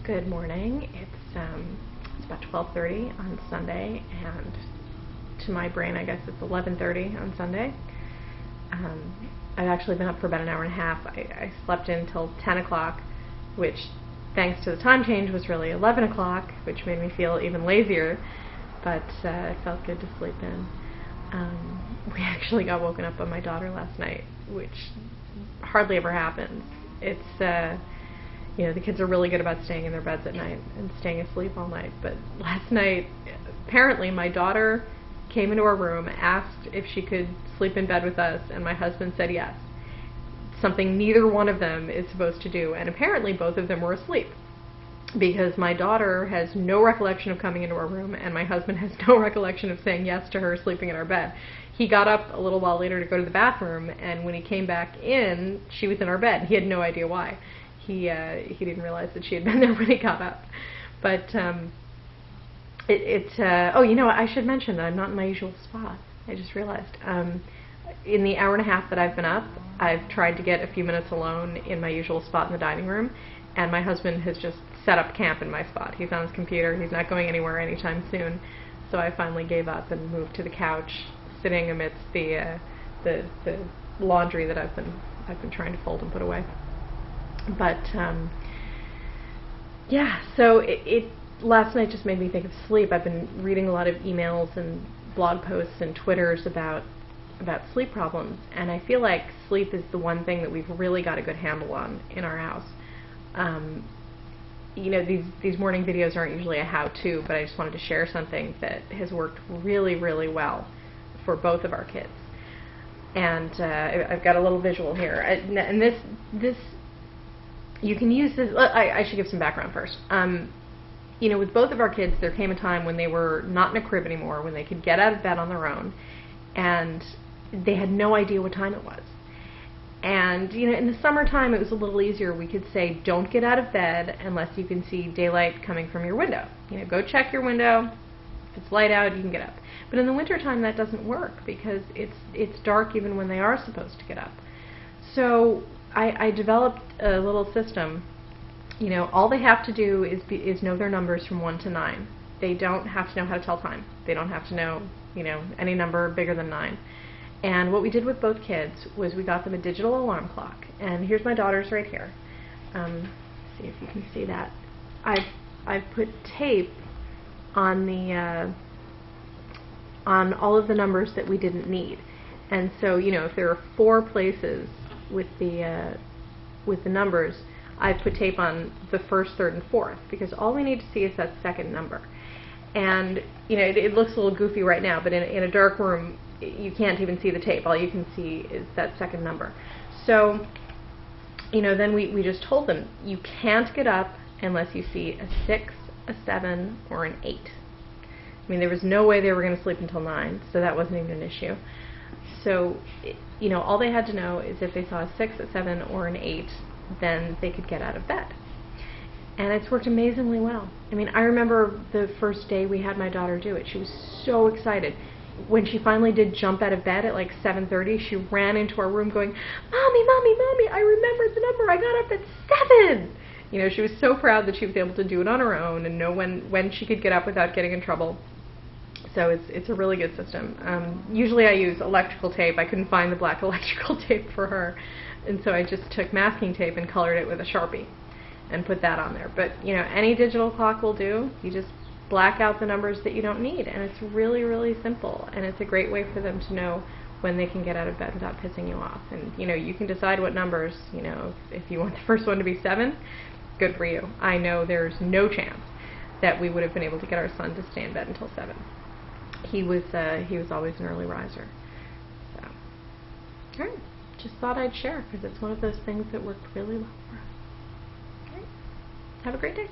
Good morning. It's about 12:30 on Sunday, and to my brain, I guess it's 11:30 on Sunday. I've actually been up for about an hour and a half. I slept in till 10 o'clock, which, thanks to the time change, was really 11 o'clock, which made me feel even lazier, but it felt good to sleep in. We actually got woken up by my daughter last night, which hardly ever happens. It's the kids are really good about staying in their beds at night and staying asleep all night. But last night, apparently my daughter came into our room, asked if she could sleep in bed with us, and my husband said yes. Something neither one of them is supposed to do, and apparently both of them were asleep, because my daughter has no recollection of coming into our room, and my husband has no recollection of saying yes to her sleeping in our bed. He got up a little while later to go to the bathroom, and when he came back in, she was in our bed. He had no idea why. He didn't realize that she had been there when he got up. But I should mention that I'm not in my usual spot. I just realized. In the hour and a half that I've been up, I've tried to get a few minutes alone in my usual spot in the dining room, and my husband has just set up camp in my spot. He's on his computer. He's not going anywhere anytime soon. So I finally gave up and moved to the couch, sitting amidst the laundry that I've been trying to fold and put away. But so it last night just made me think of sleep. I've been reading a lot of emails and blog posts and Twitters about sleep problems, and I feel like sleep is the one thing that we've really got a good handle on in our house. These morning videos aren't usually a how-to, but I just wanted to share something that has worked really, really well for both of our kids. And I've got a little visual here, and this you can use this. I should give some background first. With both of our kids, there came a time when they were not in a crib anymore, when they could get out of bed on their own, and they had no idea what time it was. And, in the summertime, it was a little easier. We could say, don't get out of bed unless you can see daylight coming from your window. Go check your window. If it's light out, you can get up. But in the wintertime, that doesn't work, because it's dark even when they are supposed to get up. So I developed a little system. All they have to do is know their numbers from 1 to 9. They don't have to know how to tell time. They don't have to know, any number bigger than 9. And what we did with both kids was we got them a digital alarm clock. And here's my daughter's right here. See if you can see that. I've put tape on on all of the numbers that we didn't need. And so, if there are 4 places with the numbers, I put tape on the 1st, 3rd, and 4th, because all we need to see is that second number. And it looks a little goofy right now, but in a dark room, you can't even see the tape. All you can see is that second number. So, then we just told them, you can't get up unless you see a 6, a 7, or an 8. There was no way they were going to sleep until 9, so that wasn't even an issue. So, all they had to know is if they saw a 6, a 7, or an 8, then they could get out of bed. And it's worked amazingly well. I remember the first day we had my daughter do it. She was so excited. When she finally did jump out of bed at like 7:30, she ran into our room going, "Mommy, Mommy, Mommy, I remembered the number. I got up at 7." She was so proud that she was able to do it on her own and know when she could get up without getting in trouble. So it's a really good system. Usually I use electrical tape. I couldn't find the black electrical tape for her, and so I just took masking tape and colored it with a Sharpie and put that on there. But any digital clock will do. You just black out the numbers that you don't need, and it's really, really simple, and it's a great way for them to know when they can get out of bed without pissing you off. And you can decide what numbers. If you want the first one to be 7, good for you. I know there's no chance that we would have been able to get our son to stay in bed until 7. He was always an early riser. So, all right, just thought I'd share, because it's one of those things that worked really well for us. All right. Have a great day.